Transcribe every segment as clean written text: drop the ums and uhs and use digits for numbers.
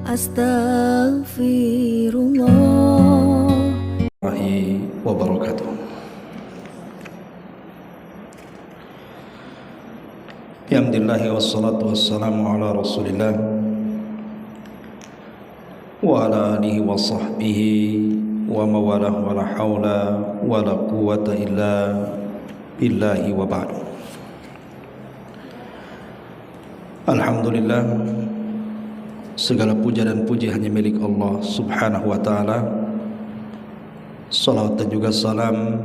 Astaghfirullah wabarakatuh. Alhamdulillah wassalatu wassalamu ala Rasulillah wa ala alihi wa sahbihi wa mawalah wa la hawla wa la quwwata illa billahi wa ba'du. Alhamdulillah, segala puja dan puji hanya milik Allah subhanahu wa ta'ala. Salawat dan juga salam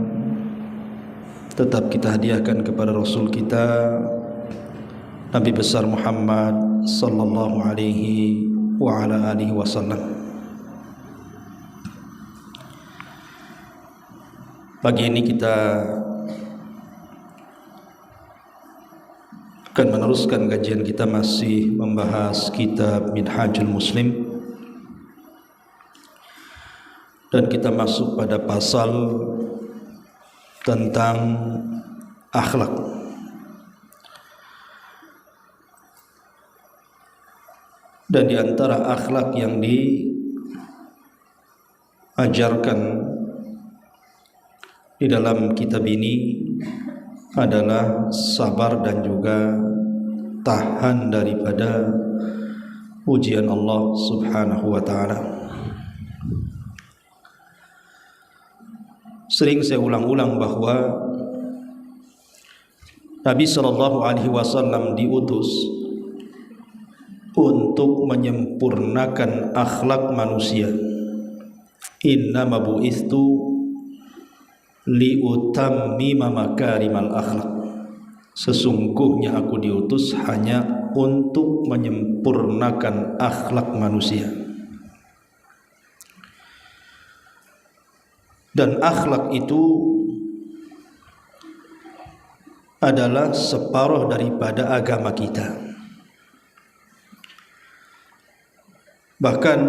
tetap kita hadiahkan kepada Rasul kita Nabi besar Muhammad sallallahu alaihi wa ala alihi wasallam. Pagi ini kita akan meneruskan kajian kita, masih membahas kitab Minhajul Muslim, dan kita masuk pada pasal tentang akhlak. Dan di antara akhlak yang diajarkan di dalam kitab ini adalah sabar dan juga tahan daripada ujian Allah subhanahu wa ta'ala. Sering saya ulang-ulang bahwa Nabi SAW diutus untuk menyempurnakan akhlak manusia. Innama bu'istu liutammima makarimal akhlak. Sesungguhnya aku diutus hanya untuk menyempurnakan akhlak manusia. Dan akhlak itu adalah separuh daripada agama kita. Bahkan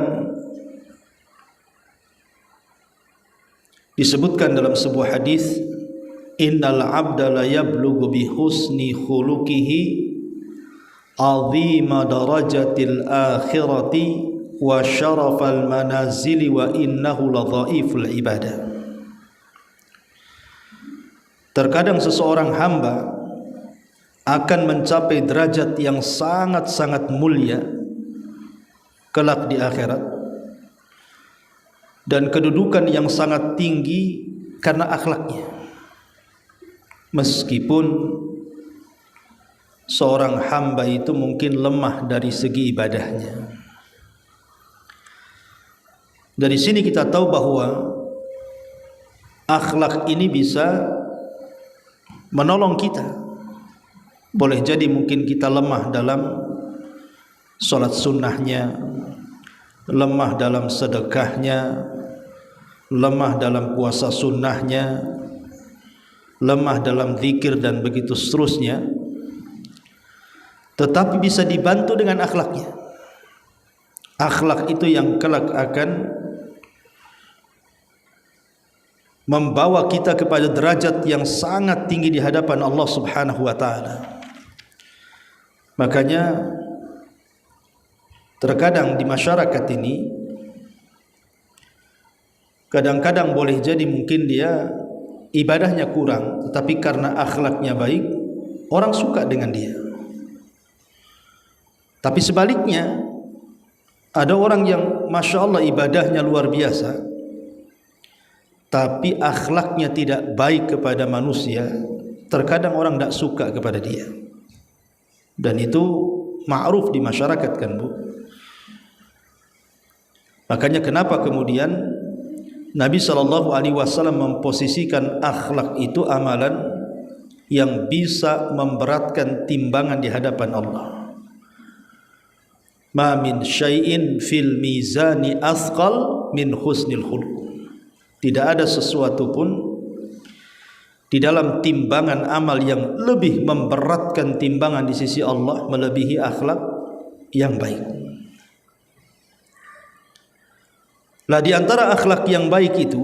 disebutkan dalam sebuah hadis, innal abda la yablughu bi husni khuluqihi azima darajatil akhirati wa syarafal manazili wa innahu la dhaiful ibadah. Terkadang seseorang hamba akan mencapai derajat yang sangat-sangat mulia kelak di akhirat, dan kedudukan yang sangat tinggi karena akhlaknya, meskipun seorang hamba itu mungkin lemah dari segi ibadahnya. Dari sini kita tahu bahwa akhlak ini bisa menolong kita. Boleh jadi mungkin kita lemah dalam sholat sunnahnya, lemah dalam sedekahnya, lemah dalam puasa sunnahnya, lemah dalam zikir dan begitu seterusnya, tetapi bisa dibantu dengan akhlaknya. Akhlak itu yang kelak akan membawa kita kepada derajat yang sangat tinggi di hadapan Allah subhanahu wa ta'ala. Makanya terkadang di masyarakat ini, kadang-kadang boleh jadi mungkin dia ibadahnya kurang, tetapi karena akhlaknya baik, orang suka dengan dia. Tapi sebaliknya, ada orang yang Masya Allah ibadahnya luar biasa, tapi akhlaknya tidak baik kepada manusia, terkadang orang tidak suka kepada dia. Dan itu ma'ruf di masyarakat kan Bu. Makanya kenapa kemudian Nabi SAW memposisikan akhlak itu amalan yang bisa memberatkan timbangan di hadapan Allah. Ma min syai'in fil mizani asqal min husnil khuluq. Tidak ada sesuatu pun di dalam timbangan amal yang lebih memberatkan timbangan di sisi Allah melebihi akhlak yang baik. Lah di antara akhlak yang baik itu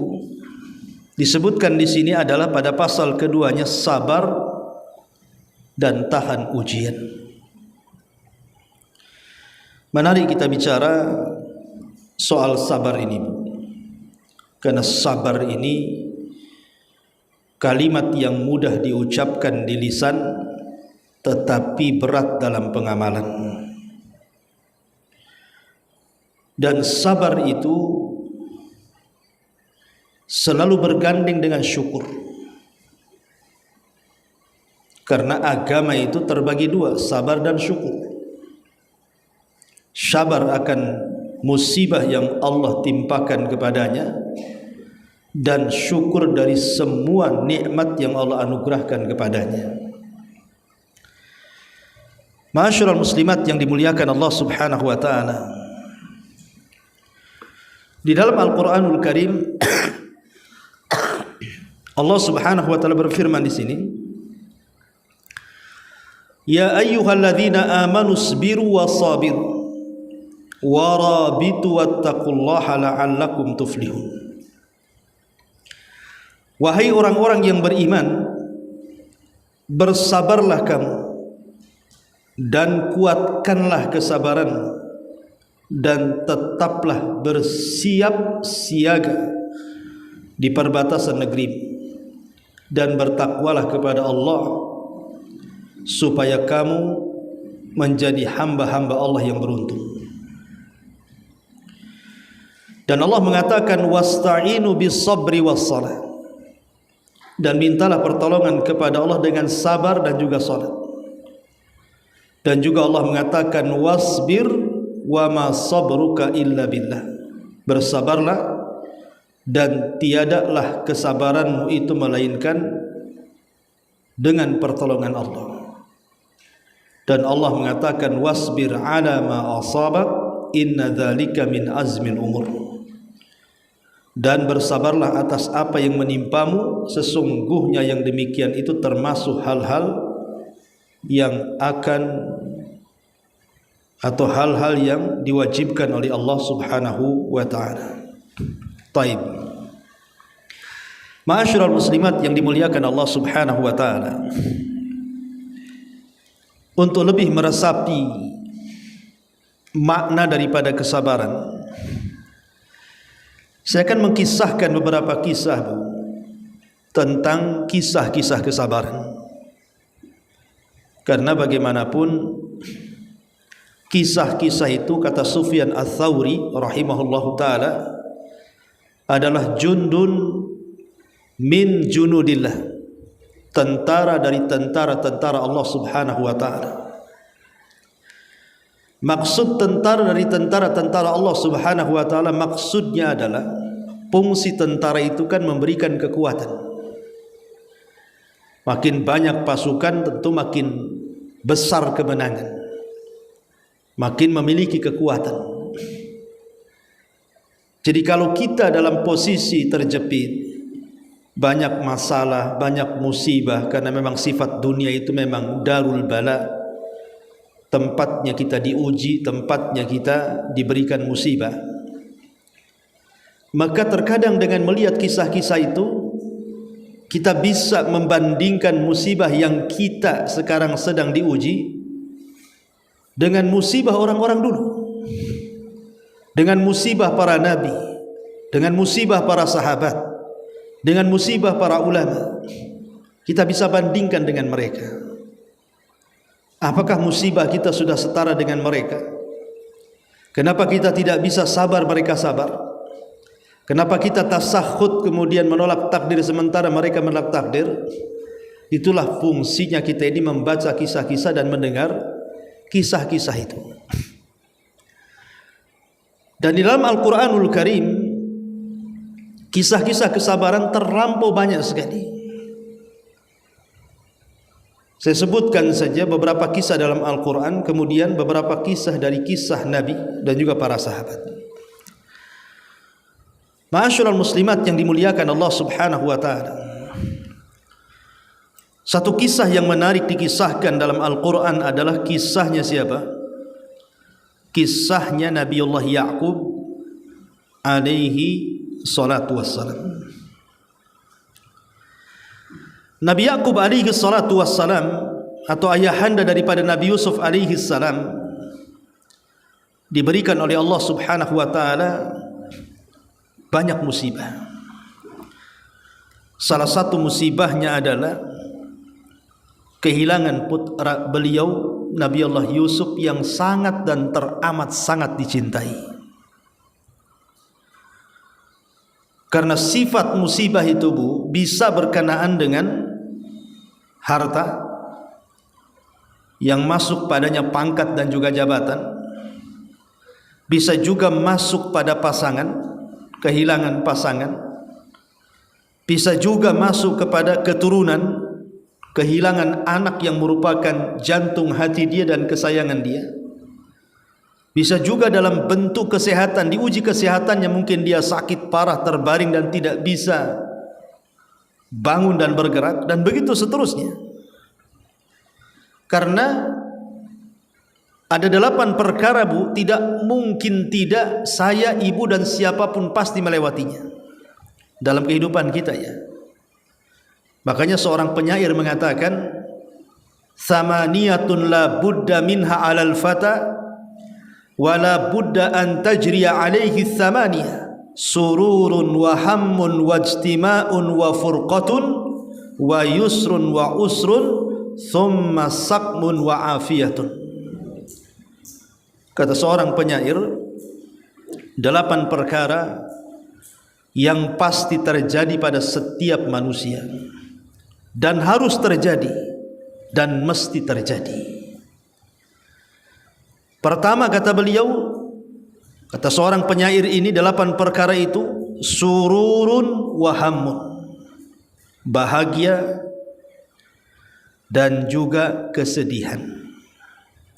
disebutkan di sini adalah pada pasal keduanya sabar dan tahan ujian. Menarik kita bicara soal sabar ini, karena sabar ini kalimat yang mudah diucapkan di lisan tetapi berat dalam pengamalan. Dan sabar itu selalu bergandeng dengan syukur, karena agama itu terbagi dua, sabar dan syukur. Sabar akan musibah yang Allah timpakan kepadanya, dan syukur dari semua nikmat yang Allah anugerahkan kepadanya. Ma'asyiral muslimat yang dimuliakan Allah Subhanahu wa taala, di dalam Al-Qur'anul Karim Allah Subhanahu wa taala berfirman di sini, ya ayyuhalladzina amanu sabiru wasabiru warabitu wattaqullaha la'allakum tuflihun. Wahai orang-orang yang beriman, bersabarlah kamu dan kuatkanlah kesabaran, dan tetaplah bersiap siaga di perbatasan negeri, dan bertakwalah kepada Allah supaya kamu menjadi hamba-hamba Allah yang beruntung. Dan Allah mengatakan wasta'inu bis-sabri was-salah, dan mintalah pertolongan kepada Allah dengan sabar dan juga salat. Dan juga Allah mengatakan wasbir wa ma sabruka illa billah, bersabarlah dan tiadalah kesabaranmu itu melainkan dengan pertolongan Allah. Dan Allah mengatakan wasbir ala ma asabak inna dzalika min azmil umur, dan bersabarlah atas apa yang menimpamu, sesungguhnya yang demikian itu termasuk hal-hal yang akan atau hal-hal yang diwajibkan oleh Allah Subhanahu wa taala. Taib. Ma'asyiral muslimat yang dimuliakan Allah Subhanahu wa taala, untuk lebih meresapi makna daripada kesabaran, saya akan mengkisahkan beberapa kisah tentang kisah-kisah kesabaran. Karena bagaimanapun kisah-kisah itu, kata Sufyan Ats-Tsauri rahimahullahu taala, adalah jundun min junudillah, tentara dari tentara-tentara Allah Subhanahu wa taala. Maksud tentara dari tentara-tentara Allah Subhanahu wa taala, maksudnya adalah fungsi tentara itu kan memberikan kekuatan. Makin banyak pasukan tentu makin besar kemenangan, makin memiliki kekuatan. Jadi kalau kita dalam posisi terjepit, banyak masalah, banyak musibah, karena memang sifat dunia itu memang darul bala, tempatnya kita diuji, tempatnya kita diberikan musibah. Maka terkadang dengan melihat kisah-kisah itu, kita bisa membandingkan musibah yang kita sekarang sedang diuji dengan musibah orang-orang dulu, dengan musibah para nabi, dengan musibah para sahabat, dengan musibah para ulama. Kita bisa bandingkan dengan mereka. Apakah musibah kita sudah setara dengan mereka? Kenapa kita tidak bisa sabar mereka sabar? Kenapa kita tasakhut kemudian menolak takdir sementara mereka menolak takdir? Itulah fungsinya kita ini membaca kisah-kisah dan mendengar kisah-kisah itu. Dan di dalam Al-Quranul Karim, kisah-kisah kesabaran terlampau banyak sekali. Saya sebutkan saja beberapa kisah dalam Al-Quran, kemudian beberapa kisah dari kisah Nabi dan juga para sahabat. Ma'asyiral muslimat yang dimuliakan Allah Subhanahu wa taala, satu kisah yang menarik dikisahkan dalam Al-Quran adalah kisahnya siapa? Kisahnya Nabiullah Ya'qub alaihi salatu wassalam. Nabi Ya'qub alaihi salatu wassalam, atau ayahanda daripada Nabi Yusuf alaihi salam, diberikan oleh Allah Subhanahu wa taala banyak musibah. Salah satu musibahnya adalah kehilangan putra beliau Nabi Allah Yusuf yang sangat dan teramat sangat dicintai. Karena sifat musibah itu Bu bisa berkenaan dengan harta yang masuk padanya, pangkat dan juga jabatan. Bisa juga masuk pada pasangan, kehilangan pasangan. Bisa juga masuk kepada keturunan, kehilangan anak yang merupakan jantung hati dia dan kesayangan dia. Bisa juga dalam bentuk kesehatan, diuji kesehatannya, mungkin dia sakit parah, terbaring dan tidak bisa bangun dan bergerak, dan begitu seterusnya. Karena ada 8 perkara Bu, tidak mungkin tidak saya, ibu dan siapapun pasti melewatinya dalam kehidupan kita ya. Makanya seorang penyair mengatakan, "Thamaniyatun la budda minha 'alal fata wa la budda an tajriya 'alaihi thamaniyah, sururun wa hammun wa ijtima'un wa furqatun wa yusrun wa usrun thumma saqmun wa afiyatun." Kata seorang penyair, 8 perkara yang pasti terjadi pada setiap manusia dan harus terjadi dan mesti terjadi. Pertama kata beliau, kata seorang penyair ini, 8 perkara itu sururun wa hammun, bahagia dan juga kesedihan.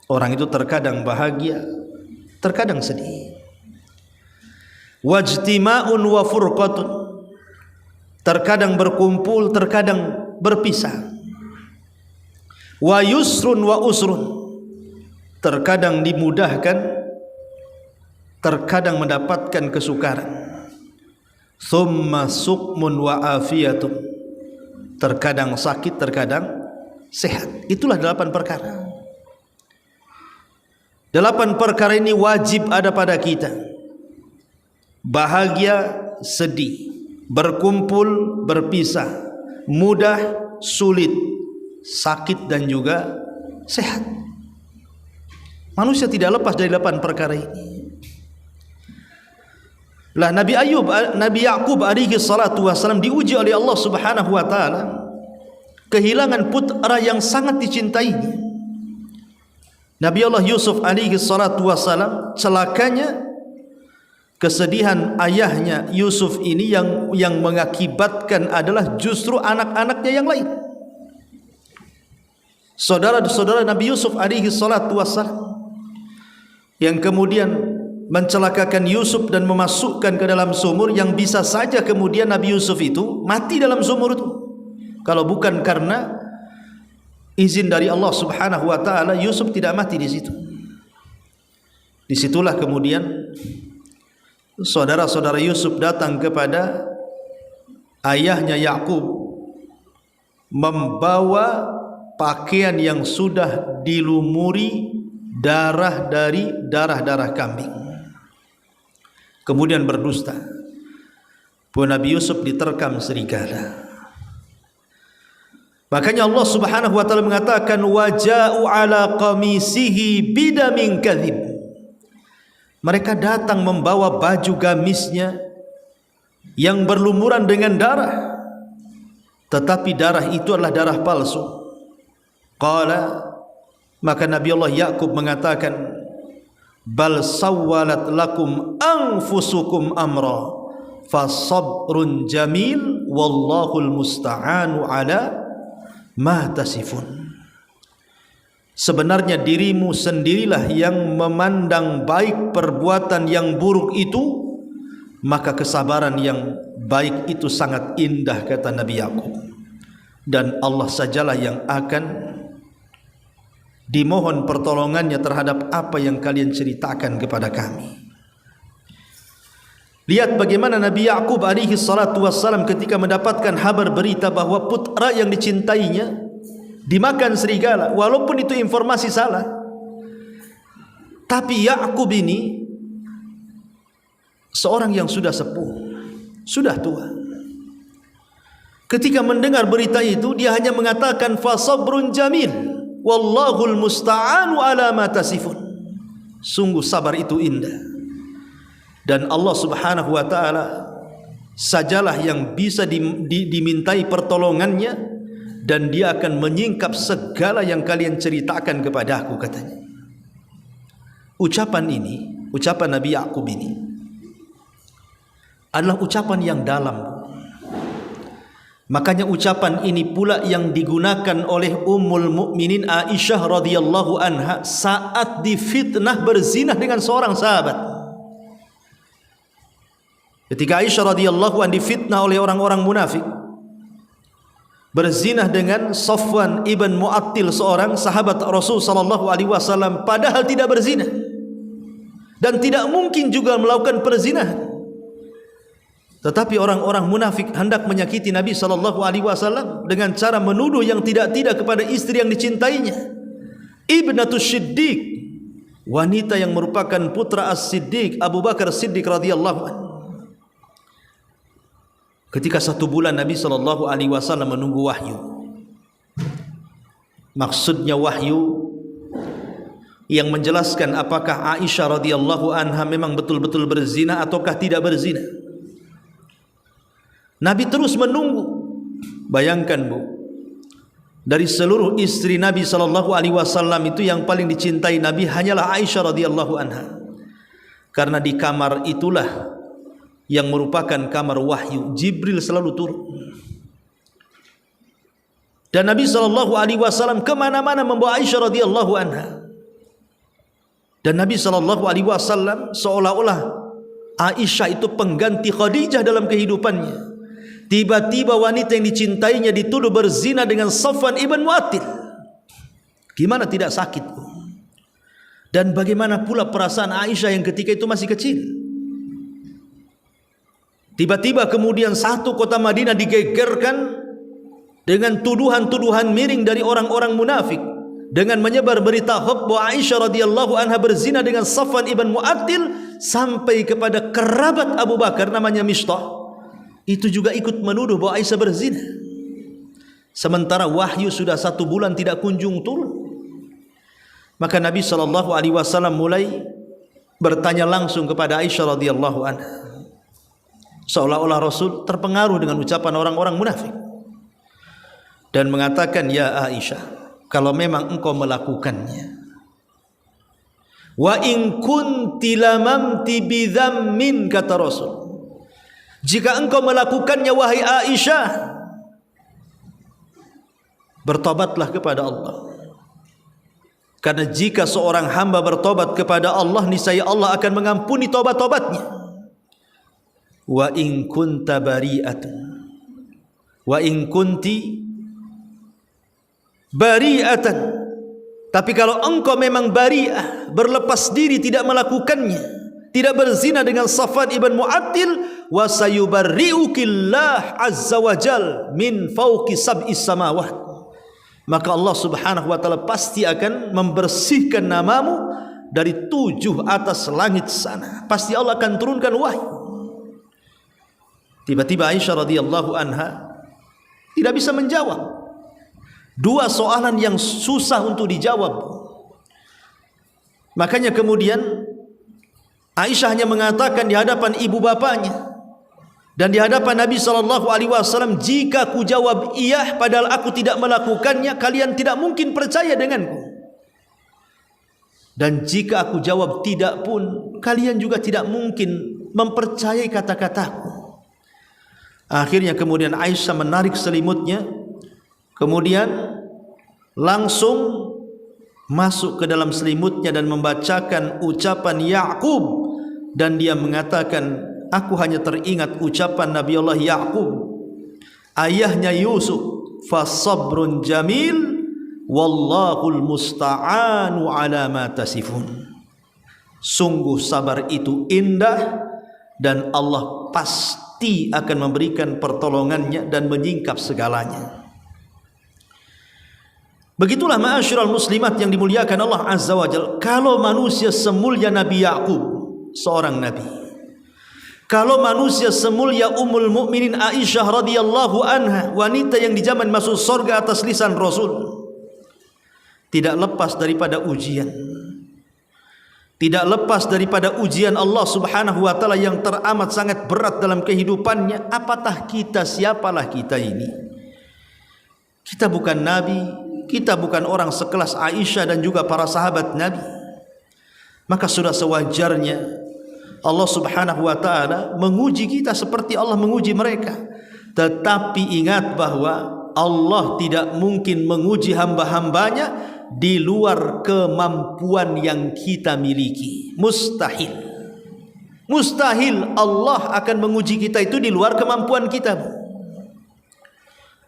Orang itu terkadang bahagia, terkadang sedih. Wajtima'un wa furqatun, terkadang berkumpul, terkadang berpisah. Wa yusrun wa usrun, terkadang dimudahkan, terkadang mendapatkan kesukaran. Thumma suqmun wa afiyatun, terkadang sakit, terkadang sehat. Itulah 8 perkara. 8 perkara ini wajib ada pada kita. Bahagia, sedih, berkumpul, berpisah, mudah, sulit, sakit dan juga sehat. Manusia tidak lepas dari 8 perkara ini. Lah Nabi Ya'qub alaihi salatu wasallam diuji oleh Allah Subhanahu wa taala, kehilangan putra yang sangat dicintainya. Nabi Allah Yusuf alaihi salatu wasallam, celakanya kesedihan ayahnya Yusuf ini yang mengakibatkan adalah justru anak-anaknya yang lain. Saudara-saudara Nabi Yusuf alaihi salatu wassalam yang kemudian mencelakakan Yusuf dan memasukkan ke dalam sumur, yang bisa saja kemudian Nabi Yusuf itu mati dalam sumur itu. Kalau bukan karena izin dari Allah Subhanahu wa taala, Yusuf tidak mati di situ. Disitulah kemudian saudara-saudara Yusuf datang kepada ayahnya Ya'qub membawa pakaian yang sudah dilumuri darah dari darah-darah kambing, kemudian berdusta bahwa Nabi Yusuf diterkam serigala. Makanya Allah Subhanahu wa taala mengatakan, waja'u ala qamisihi bidamin kadhib, mereka datang membawa baju gamisnya yang berlumuran dengan darah, tetapi darah itu adalah darah palsu. Qala, maka Nabi Allah Ya'qub mengatakan, bal sawwalat lakum anfusukum amra fasabrun jamil wallahul musta'anu ala ma tasifun. Sebenarnya dirimu sendirilah yang memandang baik perbuatan yang buruk itu, maka kesabaran yang baik itu sangat indah, kata Nabi Ya'qub, dan Allah sajalah yang akan dimohon pertolongannya terhadap apa yang kalian ceritakan kepada kami. Lihat bagaimana Nabi Ya'qub alaihi salatu wassalam ketika mendapatkan kabar berita bahwa putra yang dicintainya dimakan serigala, walaupun itu informasi salah, Tapi Ya'qub ini seorang yang sudah sepuh, sudah tua. Ketika mendengar berita itu, dia hanya mengatakan fa sabrun jamil wallahul musta'anu ala ma tasifun. Sungguh sabar itu indah, dan Allah Subhanahu wa taala sajalah yang bisa dimintai pertolongannya, dan dia akan menyingkap segala yang kalian ceritakan kepadaku, katanya. Ucapan ini, ucapan Nabi Ya'qub ini adalah ucapan yang dalam. Makanya ucapan ini pula yang digunakan oleh Ummul Mukminin Aisyah radhiyallahu anha saat difitnah berzina dengan seorang sahabat. Ketika Aisyah radhiyallahu anha difitnah oleh orang-orang munafik, berzina dengan Safwan ibn Mu'attil, seorang sahabat Rasul sallallahu alaihi wasallam, padahal tidak berzina dan tidak mungkin juga melakukan perzinahan. Tetapi orang-orang munafik hendak menyakiti Nabi sallallahu alaihi wasallam dengan cara menuduh yang tidak-tidak kepada istri yang dicintainya, Ibnatus Siddiq, wanita yang merupakan putra As-Siddiq Abu Bakar Siddiq radhiyallahu anhu. Ketika 1 bulan Nabi sallallahu alaihi wasallam menunggu wahyu. Maksudnya wahyu yang menjelaskan apakah Aisyah radhiyallahu anha memang betul-betul berzina ataukah tidak berzina. Nabi terus menunggu. Bayangkan Bu, dari seluruh istri Nabi sallallahu alaihi wasallam itu yang paling dicintai Nabi hanyalah Aisyah radhiyallahu anha. Karena di kamar itulah yang merupakan kamar wahyu, Jibril selalu turun. Dan Nabi sallallahu alaihi wasallam kemana-mana membawa Aisyah radhiyallahu anha. Dan Nabi sallallahu alaihi wasallam seolah-olah Aisyah itu pengganti Khadijah dalam kehidupannya. Tiba-tiba wanita yang dicintainya dituduh berzina dengan Safwan ibn Mu'attil. Gimana tidak sakit? Dan bagaimana pula perasaan Aisyah yang ketika itu masih kecil? Tiba-tiba kemudian satu kota Madinah digegerkan dengan tuduhan-tuduhan miring dari orang-orang munafik, dengan menyebar berita hoax bahwa Aisyah radhiyallahu anha berzina dengan Safwan ibn Mu'attil, sampai kepada kerabat Abu Bakar namanya Mistah. Itu juga ikut menuduh bahwa Aisyah berzina. Sementara wahyu sudah 1 bulan tidak kunjung turun. Maka Nabi sallallahu alaihi wasallam mulai bertanya langsung kepada Aisyah radhiyallahu anha. Seolah-olah Rasul terpengaruh dengan ucapan orang-orang munafik dan mengatakan, ya Aisyah, kalau memang engkau melakukannya, wa in kunti lamamti bidhammin, kata Rasul, jika engkau melakukannya wahai Aisyah, bertobatlah kepada Allah. Karena jika seorang hamba bertobat kepada Allah, niscaya Allah akan mengampuni tobat-tobatnya. Wa in kunta bari'atan, wa in kunti bari'atan, tapi kalau engkau memang bari'ah, berlepas diri, tidak melakukannya, tidak berzina dengan Safwan ibn Mu'attil, wa sayubarri'ukillah azza wa jal min fawqi sab'is samawat, maka Allah subhanahu wa ta'ala pasti akan membersihkan namamu dari 7 atas langit sana. Pasti Allah akan turunkan wahyu. Tiba-tiba Aisyah radhiyallahu anha tidak bisa menjawab. 2 soalan yang susah untuk dijawab. Makanya kemudian Aisyah hanya mengatakan di hadapan ibu bapanya dan di hadapan Nabi sallallahu alaihi wasallam, jika ku jawab iya padahal aku tidak melakukannya, kalian tidak mungkin percaya denganku. Dan jika aku jawab tidak pun, kalian juga tidak mungkin mempercayai kata-kataku. Akhirnya kemudian Aisyah menarik selimutnya, kemudian langsung masuk ke dalam selimutnya dan membacakan ucapan Ya'qub, dan dia mengatakan, aku hanya teringat ucapan Nabi Allah Ya'qub, ayahnya Yusuf, fasabrun jamil wallahul musta'anu ala ma tasifun. Sungguh sabar itu indah dan Allah pasti akan memberikan pertolongannya dan menyingkap segalanya. Begitulah ma'asyiral muslimat yang dimuliakan Allah Azza wa Jalla. Kalau manusia semulia Nabi Yakub, seorang nabi, kalau manusia semulia Ummul Mukminin Aisyah radhiyallahu anha, wanita yang di zaman masuk surga atas lisan Rasul, tidak lepas daripada ujian, tidak lepas daripada ujian Allah Subhanahu wa taala yang teramat sangat berat dalam kehidupannya. Apatah kita, siapalah kita ini? Kita bukan nabi, kita bukan orang sekelas Aisyah dan juga para sahabat Nabi. Maka sudah sewajarnya Allah Subhanahu wa taala menguji kita seperti Allah menguji mereka. Tetapi ingat bahwa Allah tidak mungkin menguji hamba-hambanya di luar kemampuan yang kita miliki. Mustahil. Mustahil Allah akan menguji kita itu di luar kemampuan kita.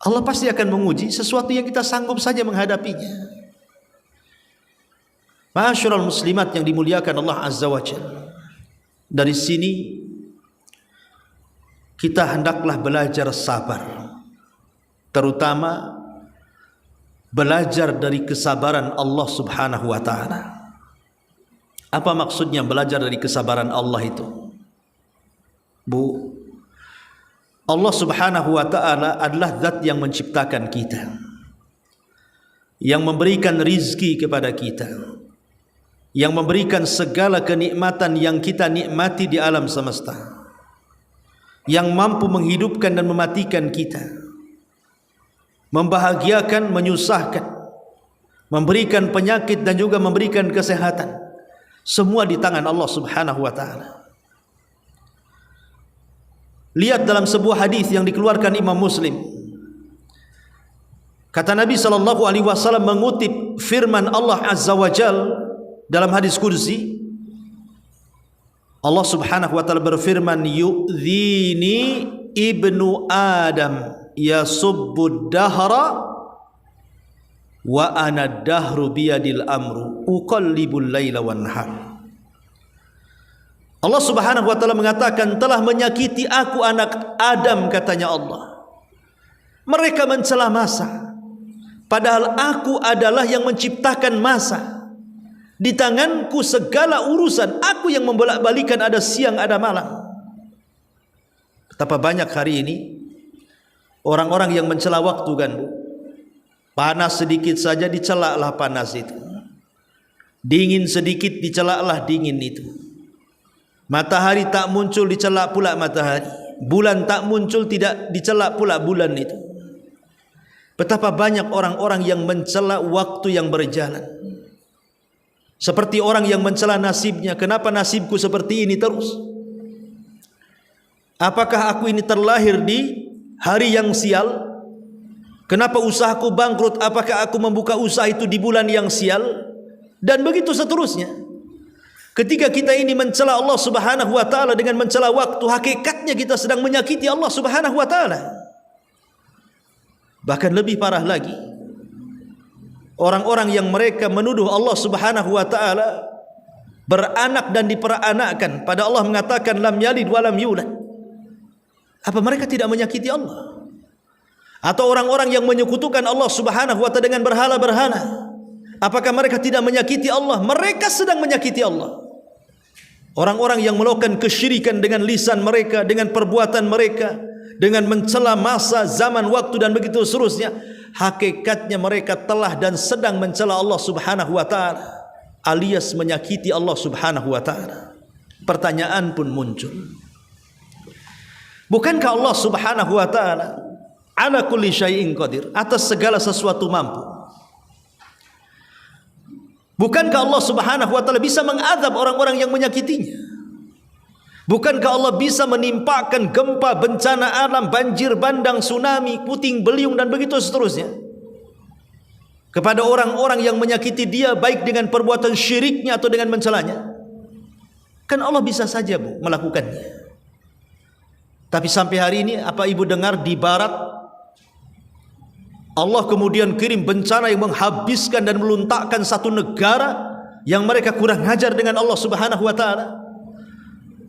Allah pasti akan menguji sesuatu yang kita sanggup saja menghadapinya. Ma'asyiral muslimat yang dimuliakan Allah Azza wa Jalla. Dari sini kita hendaklah belajar sabar. Terutama belajar dari kesabaran Allah Subhanahu wa taala. Apa maksudnya belajar dari kesabaran Allah itu? Bu, Allah Subhanahu wa taala adalah zat yang menciptakan kita, yang memberikan rizki kepada kita, yang memberikan segala kenikmatan yang kita nikmati di alam semesta, yang mampu menghidupkan dan mematikan kita, membahagiakan, menyusahkan, memberikan penyakit dan juga memberikan kesehatan. Semua di tangan Allah Subhanahu wa taala. Lihat dalam sebuah hadis yang dikeluarkan Imam Muslim. Kata Nabi sallallahu alaihi wasallam mengutip firman Allah Azza wa Jalla dalam hadis kursi. Allah Subhanahu wa taala berfirman, yu'dhini ibnu Adam yasubbud dahra wa ana dahru biyadil amru uqallibul laila wan nahar. Allah Subhanahu wa taala mengatakan, telah menyakiti aku anak Adam, katanya Allah. Mereka mencela masa, padahal aku adalah yang menciptakan masa. Di tanganku segala urusan, aku yang membolak-balikan, ada siang ada malam. Betapa banyak hari ini orang-orang yang mencela waktu, kan Bu? Panas sedikit saja dicelaklah panas itu, dingin sedikit dicelaklah dingin itu. Matahari tak muncul dicelak pula matahari, bulan tak muncul tidak dicelak pula bulan itu. Betapa banyak orang-orang yang mencela waktu yang berjalan, seperti orang yang mencela nasibnya. Kenapa nasibku seperti ini terus? Apakah aku ini terlahir di hari yang sial? Kenapa usahaku bangkrut? Apakah aku membuka usaha itu di bulan yang sial? Dan begitu seterusnya. Ketika kita ini mencela Allah Subhanahu wa taala dengan mencela waktu, hakikatnya kita sedang menyakiti Allah Subhanahu wa taala. Bahkan lebih parah lagi, orang-orang yang mereka menuduh Allah Subhanahu wa taala beranak dan diperanakkan, pada Allah mengatakan lam yalid wa lam yulad. Apa mereka tidak menyakiti Allah? Atau orang-orang yang menyekutukan Allah Subhanahu wa taala dengan berhala-berhala, apakah mereka tidak menyakiti Allah? Mereka sedang menyakiti Allah. Orang-orang yang melakukan kesyirikan dengan lisan mereka, dengan perbuatan mereka, dengan mencela masa, zaman, waktu dan begitu seterusnya, hakikatnya mereka telah dan sedang mencela Allah Subhanahu wa taala, alias menyakiti Allah Subhanahu wa taala. Pertanyaan pun muncul, bukankah Allah Subhanahu wa taala ala kulli syai'in qadir, atas segala sesuatu mampu? Bukankah Allah Subhanahu wa taala bisa mengadab orang-orang yang menyakitinya? Bukankah Allah bisa menimpakan gempa, bencana alam, banjir bandang, tsunami, puting beliung dan begitu seterusnya kepada orang-orang yang menyakiti dia, baik dengan perbuatan syiriknya atau dengan mencelanya? Kan Allah bisa saja Bu melakukannya. Tapi sampai hari ini apa ibu dengar di barat Allah kemudian kirim bencana yang menghabiskan dan meluntakkan satu negara yang mereka kurang ajar dengan Allah Subhanahu wa taala?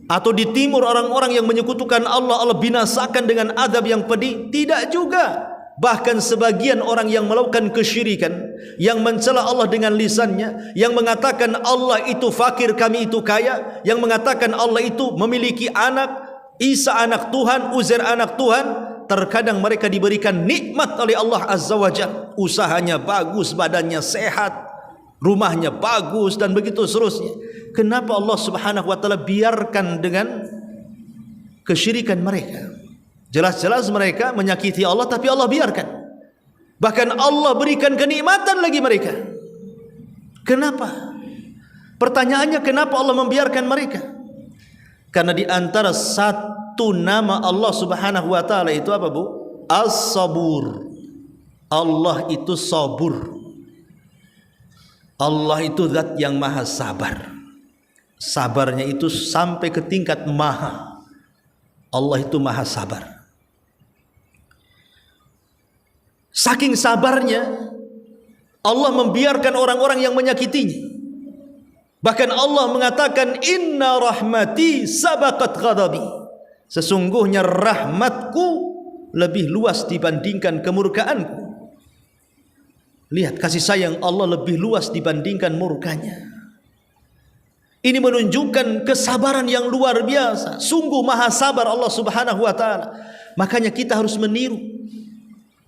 Atau di timur orang-orang yang menyekutukan Allah, Allah binasakan dengan azab yang pedih? Tidak juga. Bahkan sebagian orang yang melakukan kesyirikan, yang mencela Allah dengan lisannya, yang mengatakan Allah itu fakir, kami itu kaya, yang mengatakan Allah itu memiliki anak, Isa anak Tuhan, Uzair anak Tuhan. Terkadang mereka diberikan nikmat oleh Allah Azza wa Jalla, usahanya bagus, badannya sehat, rumahnya bagus, dan begitu seterusnya. Kenapa Allah Subhanahu wa taala biarkan dengan kesyirikan mereka? Jelas-jelas mereka menyakiti Allah, tapi Allah biarkan. Bahkan Allah berikan kenikmatan lagi mereka. Kenapa? Pertanyaannya, kenapa Allah membiarkan mereka? Karena di antara satu nama Allah Subhanahu wa taala itu apa, Bu? As-Sabur. Allah itu sabur. Allah itu zat yang maha sabar. Sabarnya itu sampai ke tingkat maha. Allah itu maha sabar. Saking sabarnya, Allah membiarkan orang-orang yang menyakitinya. Bahkan Allah mengatakan, inna rahmati sabaqat ghadabi. Sesungguhnya rahmatku lebih luas dibandingkan kemurkaanku. Lihat, kasih sayang Allah lebih luas dibandingkan murkanya. Ini menunjukkan kesabaran yang luar biasa. Sungguh maha sabar Allah Subhanahu wa taala. Makanya kita harus meniru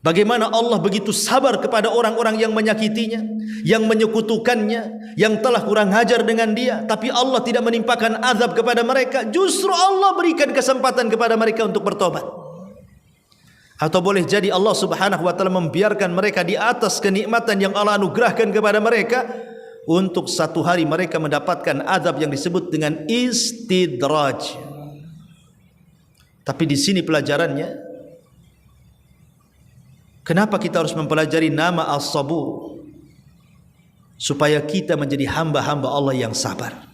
bagaimana Allah begitu sabar kepada orang-orang yang menyakitinya, yang menyekutukannya, yang telah kurang ajar dengan dia, tapi Allah tidak menimpakan azab kepada mereka. Justru Allah berikan kesempatan kepada mereka untuk bertobat. Atau boleh jadi Allah Subhanahu wa taala membiarkan mereka di atas kenikmatan yang Allah anugerahkan kepada mereka, untuk satu hari mereka mendapatkan azab yang disebut dengan istidraj. Tapi di sini pelajarannya, kenapa kita harus mempelajari nama As-Sabur? Supaya kita menjadi hamba-hamba Allah yang sabar.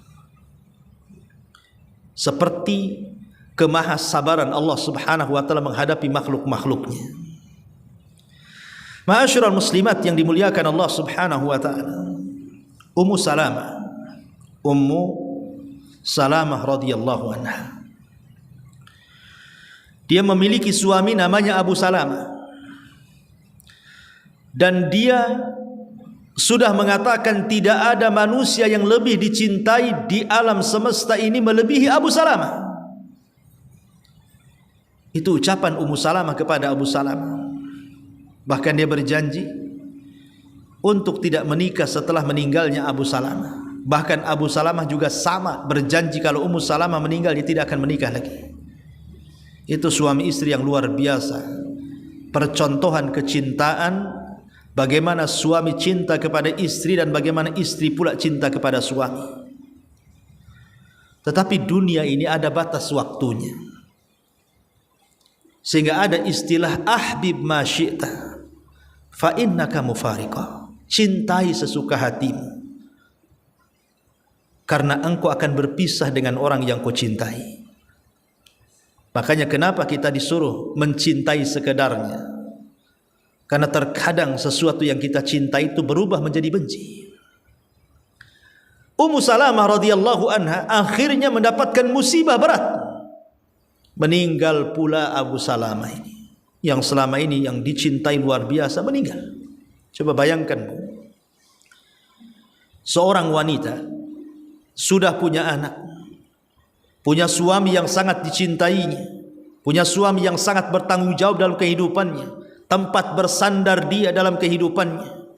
Seperti kemahasabaran Allah Subhanahu wa taala menghadapi makhluk-makhluknya. Ma'asyiral muslimat yang dimuliakan Allah Subhanahu wa taala, Ummu Salamah radhiyallahu anha, dia memiliki suami namanya Abu Salamah, dan dia sudah mengatakan tidak ada manusia yang lebih dicintai di alam semesta ini melebihi Abu Salamah. Itu ucapan Ummu Salamah kepada Abu Salamah. Bahkan dia berjanji untuk tidak menikah setelah meninggalnya Abu Salamah. Bahkan Abu Salamah juga sama, berjanji kalau Ummu Salamah meninggal dia tidak akan menikah lagi. Itu suami istri yang luar biasa. Percontohan kecintaan, bagaimana suami cinta kepada istri dan bagaimana istri pula cinta kepada suami. Tetapi dunia ini ada batas waktunya, sehingga ada istilah ahbib ma syi'ta fa innaka mufariqah. Cintai sesuka hatimu, karena engkau akan berpisah dengan orang yang kau cintai. Makanya kenapa kita disuruh mencintai sekedarnya? Karena terkadang sesuatu yang kita cintai itu berubah menjadi benci. Ummu Salamah radhiyallahu anha akhirnya mendapatkan musibah berat. Meninggal pula Abu Salamah ini, yang selama ini yang dicintai luar biasa, meninggal. Coba bayangkan, Bu. Seorang wanita sudah punya anak, punya suami yang sangat dicintainya, punya suami yang sangat bertanggung jawab dalam kehidupannya, tempat bersandar dia dalam kehidupannya,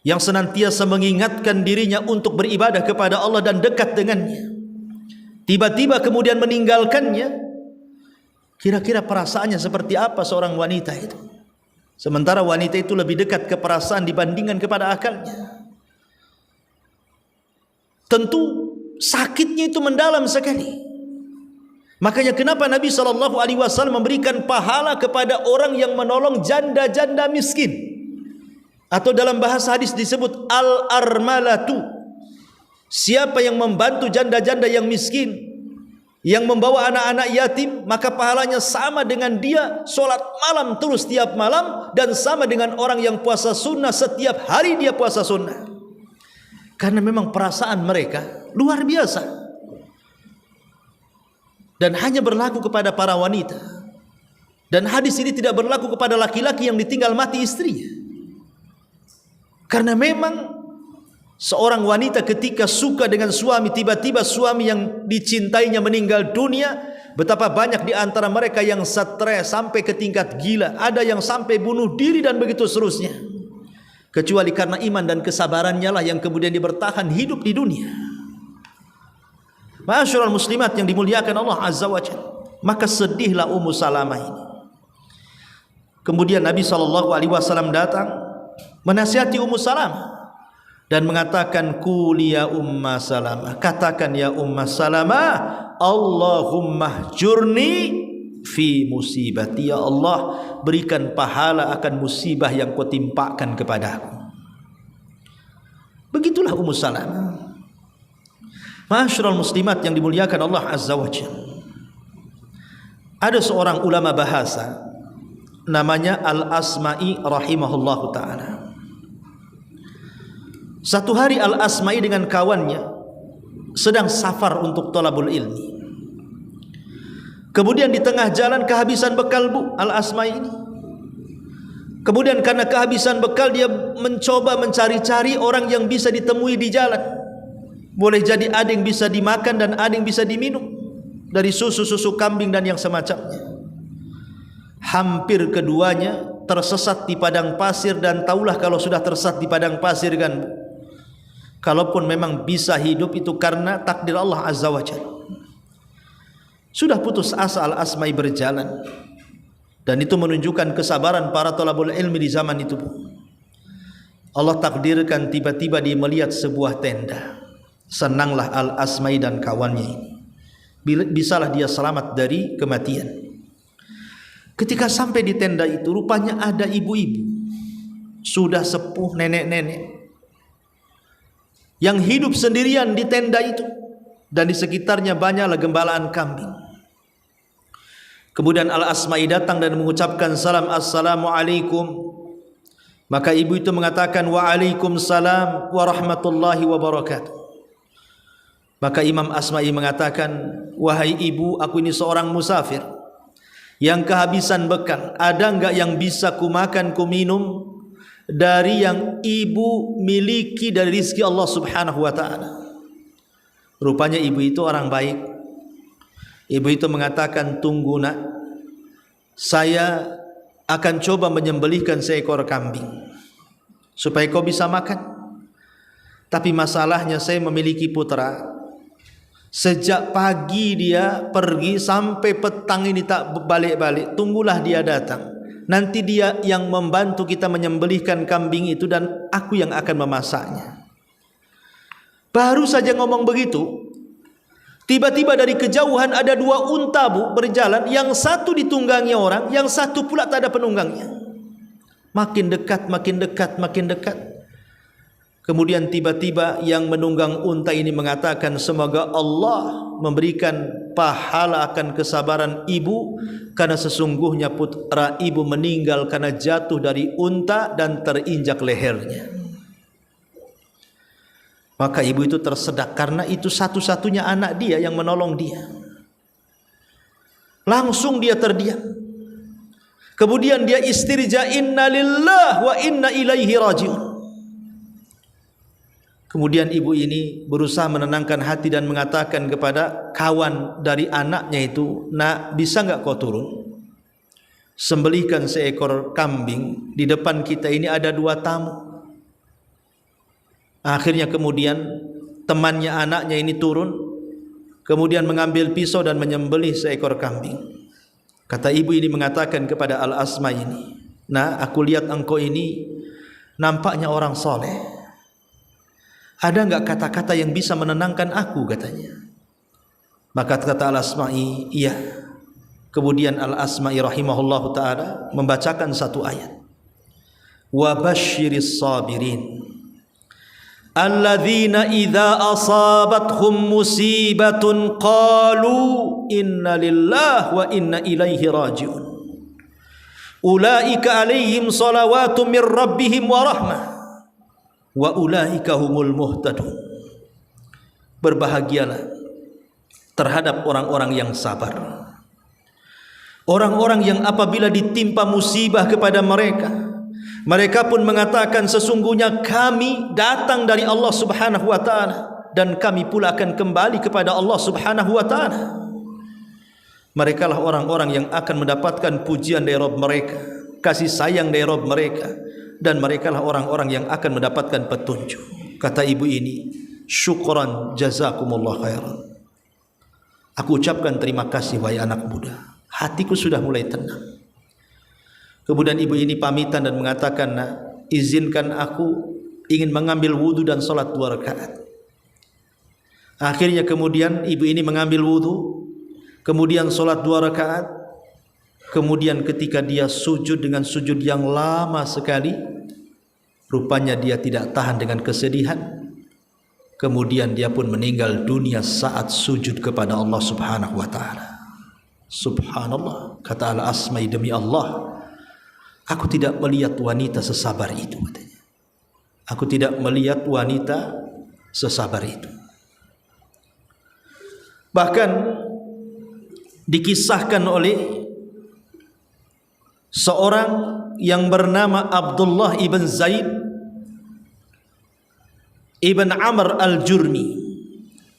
yang senantiasa mengingatkan dirinya untuk beribadah kepada Allah dan dekat dengannya. Tiba-tiba kemudian meninggalkannya. Kira-kira perasaannya seperti apa seorang wanita itu? Sementara wanita itu lebih dekat ke perasaan dibandingkan kepada akalnya. Tentu sakitnya itu mendalam sekali. Makanya kenapa Nabi SAW memberikan pahala kepada orang yang menolong janda-janda miskin, atau dalam bahasa hadis disebut al-armalatu. Siapa yang membantu janda-janda yang miskin, yang membawa anak-anak yatim, maka pahalanya sama dengan dia solat malam terus setiap malam, dan sama dengan orang yang puasa sunnah setiap hari dia puasa sunnah. Karena memang perasaan mereka luar biasa, dan hanya berlaku kepada para wanita. Dan hadis ini tidak berlaku kepada laki-laki yang ditinggal mati istrinya. Karena memang seorang wanita ketika suka dengan suami, tiba-tiba suami yang dicintainya meninggal dunia, betapa banyak di antara mereka yang stres sampai ke tingkat gila, ada yang sampai bunuh diri dan begitu seterusnya. Kecuali karena iman dan kesabarannya lah yang kemudian dia bertahan hidup di dunia. Ma'asyiral muslimat yang dimuliakan Allah Azza wa Jalla. Maka sedihlah Ummu Salamah ini. Kemudian Nabi SAW datang menasihati Ummu Salamah dan mengatakan, quli ya Umma Salamah, katakan ya Umma Salamah, Allahumma hjurni fi musibati, ya Allah berikan pahala akan musibah yang kau timpakan kepadaku. Begitulah Ummu Salamah. Ma'asyiral muslimat yang dimuliakan Allah Azza wa Jalla. Ada seorang ulama bahasa namanya Al-Asma'i rahimahullahu ta'ala. Satu hari Al-Asma'i dengan kawannya sedang safar untuk thalabul ilmi. Kemudian di tengah jalan kehabisan bekal Al-Asma'i ini. Kemudian karena kehabisan bekal dia mencoba mencari-cari orang yang bisa ditemui di jalan. Boleh jadi ada yang bisa dimakan dan ada yang bisa diminum dari susu-susu kambing dan yang semacamnya. Hampir keduanya tersesat di padang pasir, dan taulah kalau sudah tersesat di padang pasir kan, kalaupun memang bisa hidup itu karena takdir Allah Azza wa Jalla. Sudah putus asa Al-Asma'i berjalan, dan itu menunjukkan kesabaran para thalabul ilmi di zaman itu. Allah takdirkan tiba-tiba dia melihat sebuah tenda. Senanglah Al-Asma'i dan kawannya ini. Bisalah dia selamat dari kematian. Ketika sampai di tenda itu, rupanya ada ibu-ibu sudah sepuh, nenek-nenek yang hidup sendirian di tenda itu, dan di sekitarnya banyaklah gembalaan kambing. Kemudian Al-Asma'i datang dan mengucapkan salam, assalamualaikum. Maka ibu itu mengatakan, waalaikumsalam warahmatullahi wabarakatuh. Maka Imam Asma'i mengatakan, wahai ibu, aku ini seorang musafir yang kehabisan bekal. Ada enggak yang bisa kumakan, kuminum dari yang ibu miliki dari rizki Allah Subhanahu wa ta'ala? Rupanya ibu itu orang baik. Ibu itu mengatakan, tunggu nak, saya akan coba menyembelihkan seekor kambing supaya kau bisa makan. Tapi masalahnya saya memiliki putra. Sejak pagi dia pergi sampai petang ini tak balik-balik. Tunggulah dia datang. Nanti dia yang membantu kita menyembelihkan kambing itu, dan aku yang akan memasaknya. Baru saja ngomong begitu, tiba-tiba dari kejauhan ada dua unta berjalan. Yang satu ditunggangi orang, yang satu pula tak ada penunggangnya. Makin dekat, makin dekat, makin dekat. Kemudian tiba-tiba yang menunggang unta ini mengatakan, semoga Allah memberikan pahala akan kesabaran ibu, karena sesungguhnya putra ibu meninggal karena jatuh dari unta dan terinjak lehernya. Maka ibu itu tersedak, karena itu satu-satunya anak dia yang menolong dia. Langsung dia terdiam. Kemudian dia istirja, inna lillah wa inna ilaihi rajiun. Kemudian ibu ini berusaha menenangkan hati dan mengatakan kepada kawan dari anaknya itu, nak, bisa enggak kau turun sembelihkan seekor kambing, di depan kita ini ada dua tamu. Akhirnya kemudian temannya anaknya ini turun, kemudian mengambil pisau dan menyembelih seekor kambing. Kata ibu ini mengatakan kepada Al-Asma ini, nah, aku lihat engkau ini nampaknya orang soleh. Ada enggak kata-kata yang bisa menenangkan aku, katanya. Maka kata Al-Asma'i, iya. Kemudian Al-Asma'i rahimahullahu ta'ala membacakan satu ayat. Wa basyiris sabirin alladzina idza asabathum musibatun qalu inna lillahi wa inna ilaihi raji'un. Ulaika alaihim salawatu mir rabbihim wa rahmah wa ulaika humul muhtadun. Berbahagialah terhadap orang-orang yang sabar, orang-orang yang apabila ditimpa musibah kepada mereka, Mereka pun mengatakan, sesungguhnya kami datang dari Allah Subhanahu wa taala dan kami pula akan kembali kepada Allah Subhanahu wa taala. Mereka lah orang-orang yang akan mendapatkan pujian dari Rabb mereka, kasih sayang dari Rabb mereka, dan mereka lah orang-orang yang akan mendapatkan petunjuk. Kata ibu ini, syukran jazakumullah khairan. Aku ucapkan terima kasih wahai anak muda. Hatiku sudah mulai tenang. Kemudian ibu ini pamitan dan mengatakan, nak, izinkan aku ingin mengambil wudu dan salat 2 rakaat. Akhirnya kemudian ibu ini mengambil wudu, kemudian salat 2 rakaat. Kemudian ketika dia sujud dengan sujud yang lama sekali, rupanya dia tidak tahan dengan kesedihan. Kemudian dia pun meninggal dunia saat sujud kepada Allah Subhanahu wa taala. Subhanallah, kata Al-Asma'i, demi Allah, aku tidak melihat wanita sesabar itu, katanya. Aku tidak melihat wanita sesabar itu. Bahkan dikisahkan oleh seorang yang bernama Abdullah ibn Zaid ibn Amr al-Jurmi.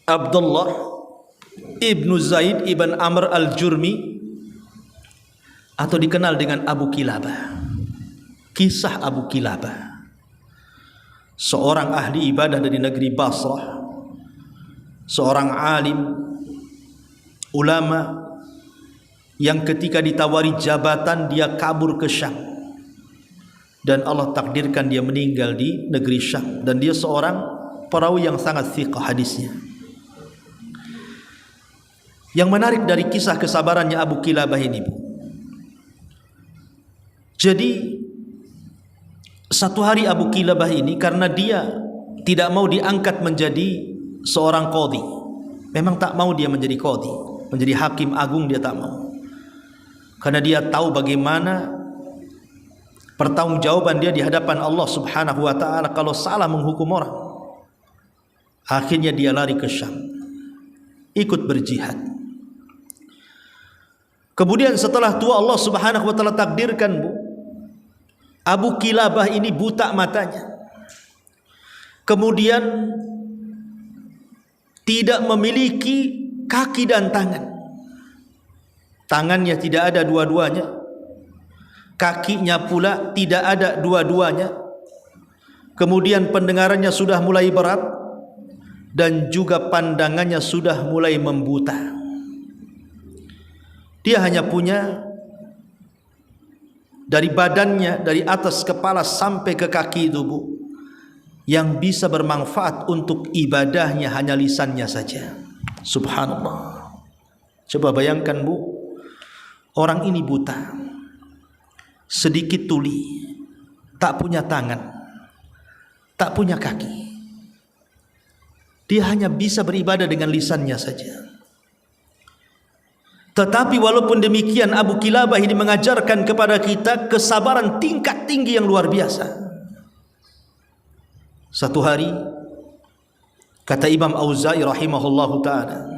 Abdullah ibn Zaid ibn Amr al-Jurmi, atau dikenal dengan Abu Kilabah. Kisah Abu Kilabah, seorang ahli ibadah dari negeri Basrah, seorang alim ulama yang ketika ditawari jabatan dia kabur ke Syam, dan Allah takdirkan dia meninggal di negeri Syam, dan dia seorang perawi yang sangat thiqah hadisnya. Yang menarik dari kisah kesabarannya Abu Kilabah ini, Bu, jadi satu hari Abu Kilabah ini, karena dia tidak mau diangkat menjadi seorang qadhi, memang tak mau dia menjadi qadhi, menjadi hakim agung, dia tak mau, karena dia tahu bagaimana pertanggungjawaban dia di hadapan Allah Subhanahu wa taala kalau salah menghukum orang. Akhirnya dia lari ke Syam, ikut berjihad. Kemudian setelah tua, Allah Subhanahu wa taala takdirkan, Bu, Abu Kilabah ini buta matanya. Kemudian tidak memiliki kaki dan tangan. Tangannya tidak ada dua-duanya, kakinya pula tidak ada dua-duanya. Kemudian pendengarannya sudah mulai berat, dan juga pandangannya sudah mulai membuta. Dia hanya punya dari badannya, dari atas kepala sampai ke kaki itu, Bu, yang bisa bermanfaat untuk ibadahnya hanya lisannya saja. Subhanallah. Coba bayangkan, Bu, orang ini buta, sedikit tuli, tak punya tangan, tak punya kaki. Dia hanya bisa beribadah dengan lisannya saja. Tetapi walaupun demikian, Abu Kilabah ini mengajarkan kepada kita kesabaran tingkat tinggi yang luar biasa. Satu hari, kata Imam Auza'i rahimahullahu ta'ala,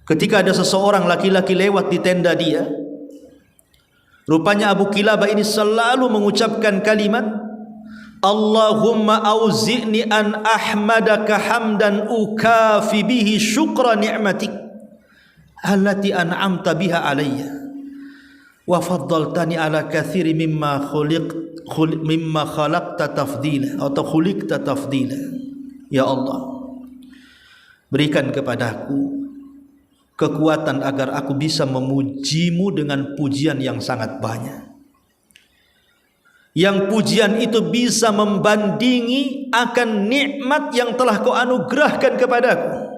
ketika ada seseorang laki-laki lewat di tenda dia, rupanya Abu Kilabah ini selalu mengucapkan kalimat, Allahumma auzi'ni an ahmadaka hamdan ukafi bihi syukra ni'matik allati an'amta biha alayya wa faddaltani ala katsiri mimma khalaqta tafdila atau khuliqta tafdila. Ya Allah, berikan kepadaku kekuatan agar aku bisa memujimu dengan pujian yang sangat banyak, yang pujian itu bisa membandingi akan nikmat yang telah kau anugerahkan kepadaku,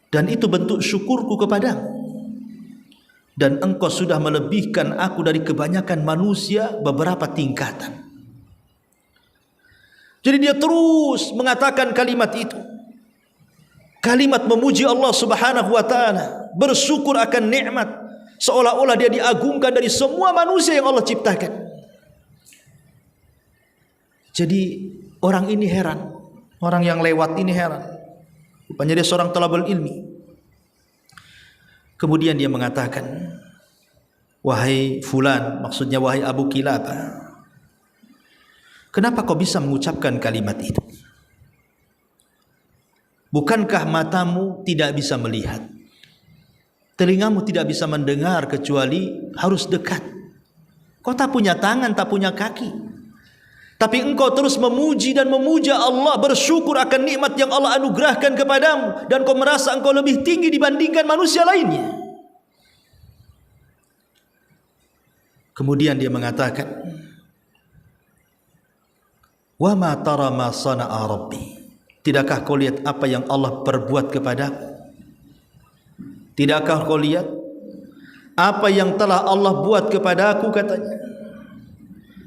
dan itu bentuk syukurku kepadamu, dan engkau sudah melebihkan aku dari kebanyakan manusia beberapa tingkatan. Jadi dia terus mengatakan kalimat itu, kalimat memuji Allah Subhanahu wa taala, bersyukur akan nikmat, seolah-olah dia diagungkan dari semua manusia yang Allah ciptakan. Jadi orang ini heran, orang yang lewat ini heran. Rupanya dia seorang talabul ilmi. Kemudian dia mengatakan, wahai fulan, maksudnya wahai Abu Kilabah, kenapa kau bisa mengucapkan kalimat itu? Bukankah matamu tidak bisa melihat, telingamu tidak bisa mendengar kecuali harus dekat? Kau tak punya tangan, tak punya kaki, tapi engkau terus memuji dan memuja Allah, bersyukur akan nikmat yang Allah anugerahkan kepadamu, dan kau merasa engkau lebih tinggi dibandingkan manusia lainnya. Kemudian dia mengatakan, wa ma tara ma sana'a rabbi, tidakkah kau lihat apa yang Allah perbuat kepadaku? Tidakkah kau lihat apa yang telah Allah buat kepadaku, katanya.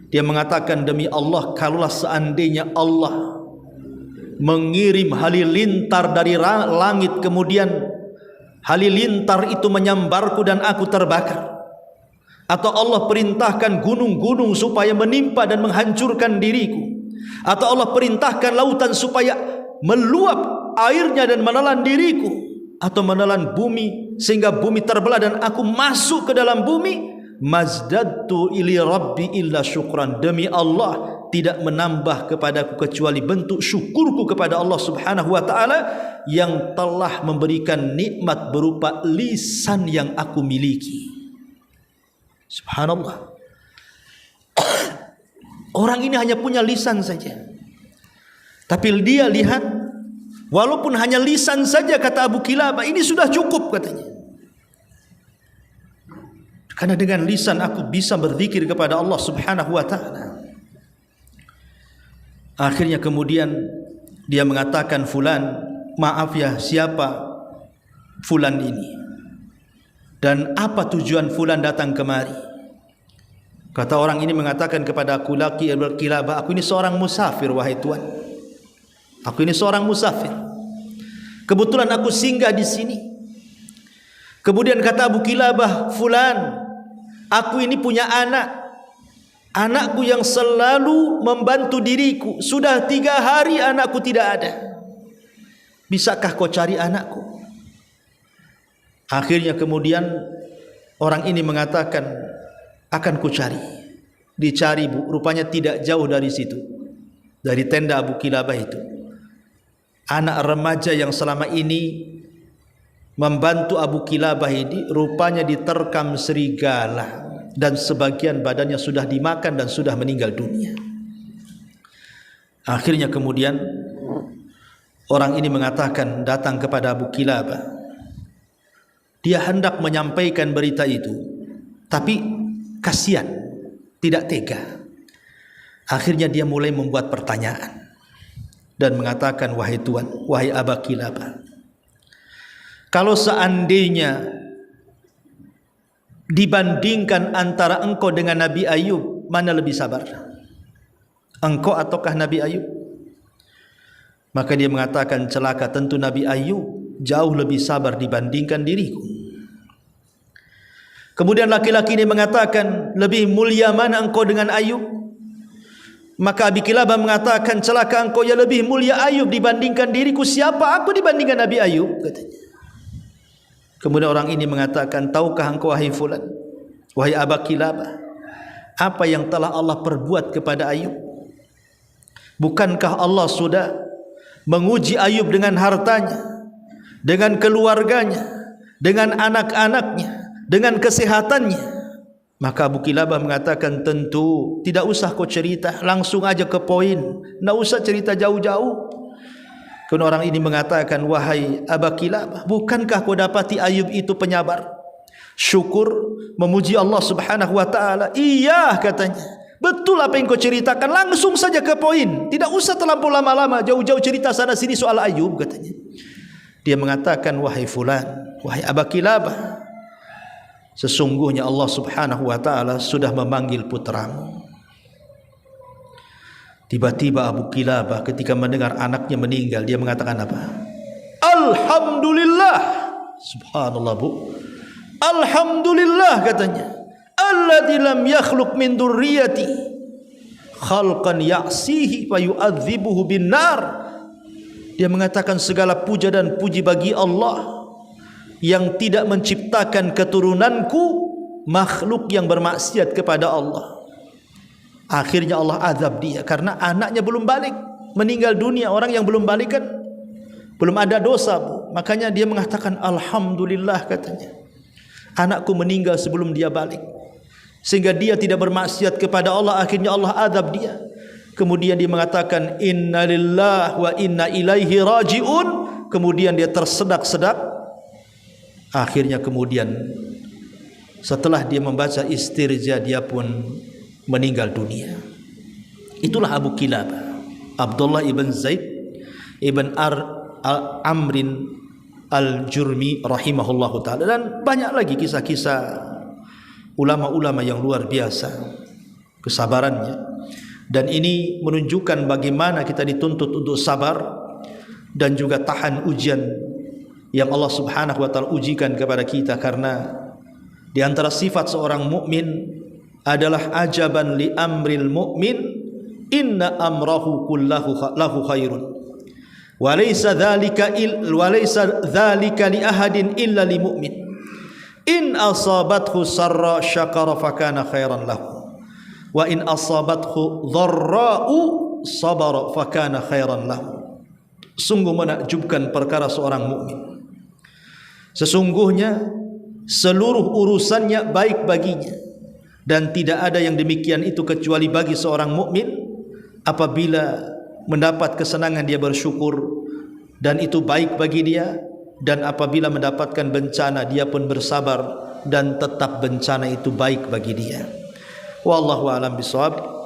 Dia mengatakan, demi Allah, kalaulah seandainya Allah mengirim halilintar dari langit, kemudian halilintar itu menyambarku dan aku terbakar, atau Allah perintahkan gunung-gunung supaya menimpa dan menghancurkan diriku, atau Allah perintahkan lautan supaya meluap airnya dan menelan diriku, atau menelan bumi sehingga bumi terbelah dan aku masuk ke dalam bumi, mazdadtu ili rabbi illa syukran, demi Allah tidak menambah kepadaku kecuali bentuk syukurku kepada Allah subhanahu wa ta'ala yang telah memberikan nikmat berupa lisan yang aku miliki. Subhanallah. Orang ini hanya punya lisan saja, tapi dia lihat, walaupun hanya lisan saja, kata Abu Kilabah, ini sudah cukup, katanya. Karena dengan lisan aku bisa berzikir kepada Allah subhanahu wa ta'ala. Akhirnya kemudian dia mengatakan, fulan, maaf ya, siapa fulan ini? Dan apa tujuan fulan datang kemari? Kata orang ini mengatakan kepada Abu Kilabah, aku ini seorang musafir, wahai Tuan. Aku ini seorang musafir. Kebetulan aku singgah di sini. Kemudian kata Abu Kilabah, fulan, aku ini punya anak. Anakku yang selalu membantu diriku. Sudah 3 hari anakku tidak ada. Bisakah kau cari anakku? Akhirnya kemudian orang ini mengatakan, akan ku cari. Dicari, Bu, rupanya tidak jauh dari situ, dari tenda Abu Kilabah itu, anak remaja yang selama ini membantu Abu Kilabah ini rupanya diterkam serigala dan sebagian badannya sudah dimakan dan sudah meninggal dunia. Akhirnya kemudian orang ini mengatakan, datang kepada Abu Kilabah. Dia hendak menyampaikan berita itu, tapi kasihan, tidak tega. Akhirnya dia mulai membuat pertanyaan dan mengatakan, wahai Tuan, wahai Abu Kilabah, kalau seandainya dibandingkan antara engkau dengan Nabi Ayub, mana lebih sabar? Engkau ataukah Nabi Ayub? Maka dia mengatakan, celaka, tentu Nabi Ayub jauh lebih sabar dibandingkan diriku. Kemudian laki-laki ini mengatakan, lebih mulia mana engkau dengan Ayub? Maka Abu Kilabah mengatakan, celaka engkau, ya lebih mulia Ayub dibandingkan diriku. Siapa aku dibandingkan Nabi Ayub? Katanya. Kemudian orang ini mengatakan, tahukah engkau wahai fulan, wahai Abu Kilabah, apa yang telah Allah perbuat kepada Ayub? Bukankah Allah sudah menguji Ayub dengan hartanya, dengan keluarganya, dengan anak-anaknya, dengan kesehatannya? Maka Abu Kilabah mengatakan, tentu tidak usah kau cerita, langsung aja ke poin, tidak usah cerita jauh-jauh. Kemudian orang ini mengatakan, wahai Abu Kilabah, bukankah kau dapati Ayub itu penyabar, syukur, memuji Allah subhanahu wa ta'ala? Iya, katanya, betul apa yang kau ceritakan, langsung saja ke poin, tidak usah terlampau lama-lama, jauh-jauh cerita sana sini soal Ayub, katanya. Dia mengatakan, wahai fulan, wahai Abu Kilabah, sesungguhnya Allah subhanahu wa ta'ala sudah memanggil putramu. Tiba-tiba Abu Kilabah ketika mendengar anaknya meninggal, dia mengatakan apa? Alhamdulillah. Subhanallah, Bu. Alhamdulillah, katanya. Alladzi lam yakhluq min dzurriyyati khalqan ya'sihi fa yu'adzibuhu bin nar. Dia mengatakan, segala puja dan puji bagi Allah yang tidak menciptakan keturunanku makhluk yang bermaksiat kepada Allah. Akhirnya Allah azab dia karena anaknya belum balik, meninggal dunia. Orang yang belum balik kan belum ada dosa, Bu. Makanya dia mengatakan alhamdulillah, katanya, anakku meninggal sebelum dia balik, sehingga dia tidak bermaksiat kepada Allah. Akhirnya Allah azab dia. Kemudian dia mengatakan innalillahi wa inna ilaihi rajiun. Kemudian dia tersedak-sedak. Akhirnya kemudian setelah dia membaca istirja, dia pun meninggal dunia. Itulah Abu Kilabah, Abdullah ibn Zaid ibn Amrin al-Jurmi rahimahullahu ta'ala. Dan banyak lagi kisah-kisah ulama-ulama yang luar biasa kesabarannya. Dan ini menunjukkan bagaimana kita dituntut untuk sabar dan juga tahan ujian yang Allah subhanahu wa ta'ala ujikan kepada kita. Karena di antara sifat seorang mukmin adalah ajaban li amril mu'min inna amrahu kullahu lahu khairun wa laysa dzalika li ahadin illa li mu'min in asabathu sarra syakara fakana khairan lahu wa in asabathu dharra'u sabara fakana khairan lahu. Sungguh menakjubkan perkara seorang mukmin, sesungguhnya seluruh urusannya baik baginya, dan tidak ada yang demikian itu kecuali bagi seorang mukmin. Apabila mendapat kesenangan dia bersyukur dan itu baik bagi dia, dan apabila mendapatkan bencana dia pun bersabar dan tetap bencana itu baik bagi dia. Wallahu a'lam bishawab.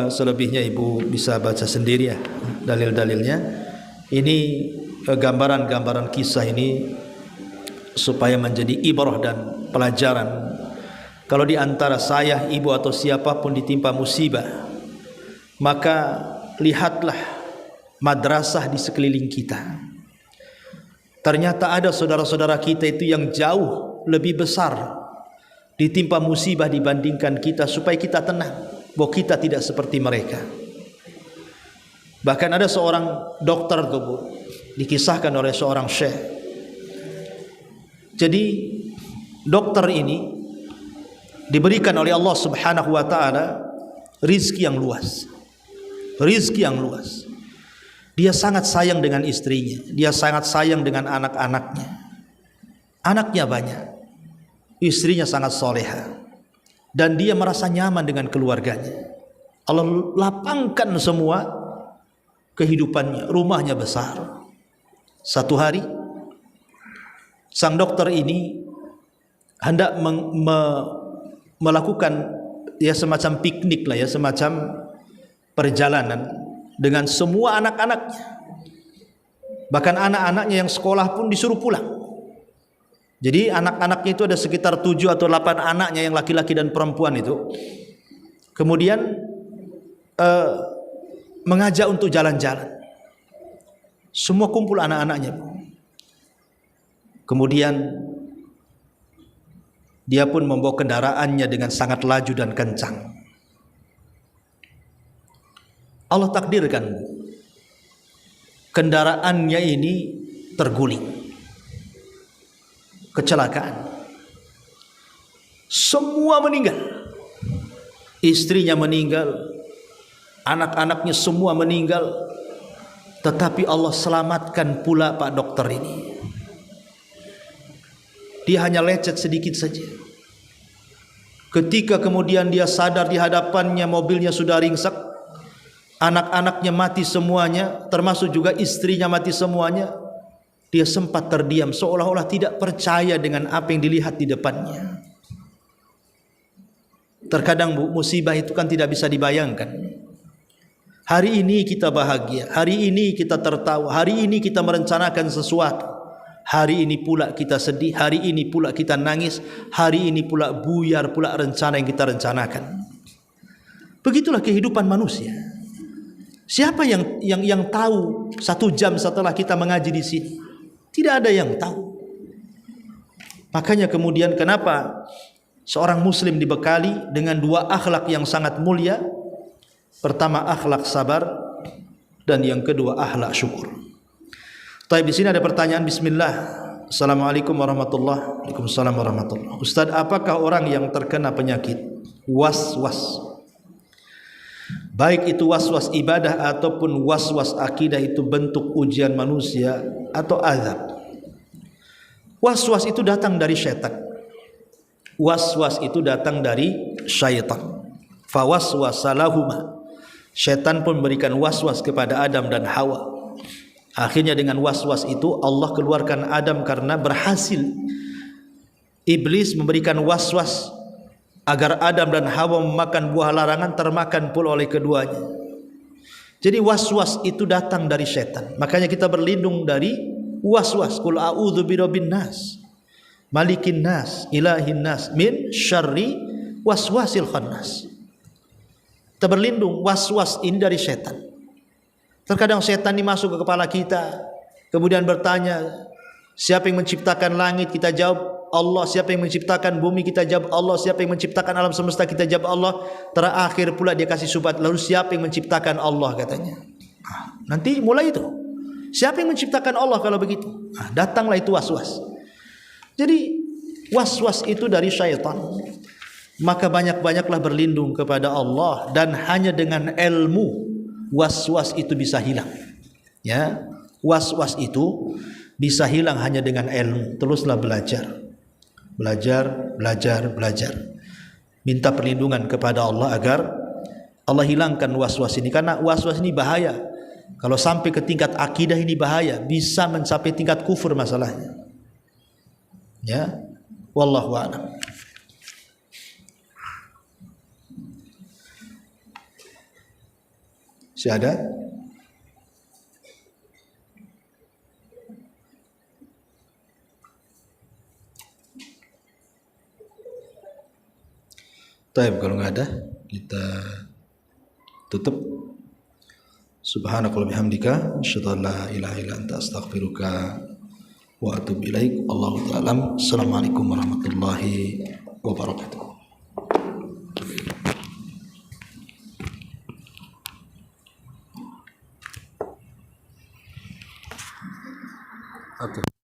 Selebihnya ibu bisa baca sendiri ya dalil-dalilnya. Ini gambaran-gambaran kisah ini supaya menjadi ibrah dan pelajaran. Kalau di antara saya, ibu atau siapapun ditimpa musibah, maka lihatlah madrasah di sekeliling kita. Ternyata ada saudara-saudara kita itu yang jauh lebih besar ditimpa musibah dibandingkan kita, supaya kita tenang bahwa kita tidak seperti mereka. Bahkan ada seorang dokter tuh, dikisahkan oleh seorang syekh. Jadi dokter ini diberikan oleh Allah subhanahu wa ta'ala rizki yang luas. Rizki yang luas. Dia sangat sayang dengan istrinya, dia sangat sayang dengan anak-anaknya. Anaknya banyak, istrinya sangat soleha, dan dia merasa nyaman dengan keluarganya. Allah lapangkan semua kehidupannya, rumahnya besar. Satu hari sang dokter ini hendak melakukan ya semacam piknik lah ya, semacam perjalanan dengan semua anak-anaknya. Bahkan anak-anaknya yang sekolah pun disuruh pulang. Jadi anak-anaknya itu ada sekitar 7 atau 8 anaknya yang laki-laki dan perempuan itu. Kemudian mengajak untuk jalan-jalan. Semua kumpul anak-anaknya. Kemudian dia pun membawa kendaraannya dengan sangat laju dan kencang. Allah takdirkan kendaraannya ini terguling, kecelakaan. Semua meninggal. Istrinya meninggal, anak-anaknya semua meninggal. Tetapi Allah selamatkan pula Pak dokter ini. Dia hanya lecet sedikit saja. Ketika kemudian dia sadar di hadapannya mobilnya sudah ringsek, anak-anaknya mati semuanya, termasuk juga istrinya mati semuanya. Dia sempat terdiam, seolah-olah tidak percaya dengan apa yang dilihat di depannya. Terkadang musibah itu kan tidak bisa dibayangkan. Hari ini kita bahagia, hari ini kita tertawa, hari ini kita merencanakan sesuatu. Hari ini pula kita sedih, hari ini pula kita nangis, hari ini pula buyar pula rencana yang kita rencanakan. Begitulah kehidupan manusia. Siapa yang tahu 1 jam setelah kita mengaji di sini? Tidak ada yang tahu. Makanya kemudian kenapa seorang muslim dibekali dengan 2 akhlak yang sangat mulia? Pertama akhlak sabar, dan yang kedua akhlak syukur. Tapi di sini ada pertanyaan, bismillah. Assalamualaikum warahmatullahi wabarakatuh. Waalaikumsalam warahmatullahi wabarakatuh. Ustaz, apakah orang yang terkena penyakit was-was, baik itu was-was ibadah ataupun was-was akidah, itu bentuk ujian manusia atau azab? Was-was itu datang dari syaitan. Was-was itu datang dari syaitan. Fawaswasalahuma, syaitan pun memberikan was-was kepada Adam dan Hawa. Akhirnya dengan was-was itu Allah keluarkan Adam karena berhasil. Iblis memberikan was-was agar Adam dan Hawa memakan buah larangan, termakan pula oleh keduanya. Jadi was-was itu datang dari syaitan. Makanya kita berlindung dari was-was. Qul a'udzu birabbin nas, malikin nas, ilahin nas, min syarri waswasil khannas. Kita berlindung, was-was ini dari syaitan. Terkadang syaitan ini masuk ke kepala kita, kemudian bertanya, siapa yang menciptakan langit? Kita jawab Allah. Siapa yang menciptakan bumi? Kita jawab Allah. Siapa yang menciptakan alam semesta? Kita jawab Allah. Terakhir pula dia kasih subhat, lalu siapa yang menciptakan Allah, katanya. Nanti mulai itu, siapa yang menciptakan Allah kalau begitu? Datanglah itu was-was. Jadi was-was itu dari syaitan. Maka banyak-banyaklah berlindung kepada Allah, dan hanya dengan ilmu was-was itu bisa hilang. Ya, was-was itu bisa hilang hanya dengan ilmu. Teruslah belajar. Minta perlindungan kepada Allah agar Allah hilangkan was-was ini, karena was-was ini bahaya. Kalau sampai ke tingkat akidah ini bahaya, bisa mencapai tingkat kufur masalahnya. Ya, wallahu a'lam. Ada? Taib, kalau nggak ada kita tutup. Subhanakallahumma bihamdika asyhadu an la ilaha illa anta astaghfiruka wa atubu ilaik. Allahu ta'ala. Assalamualaikum warahmatullahi wabarakatuh. Okay.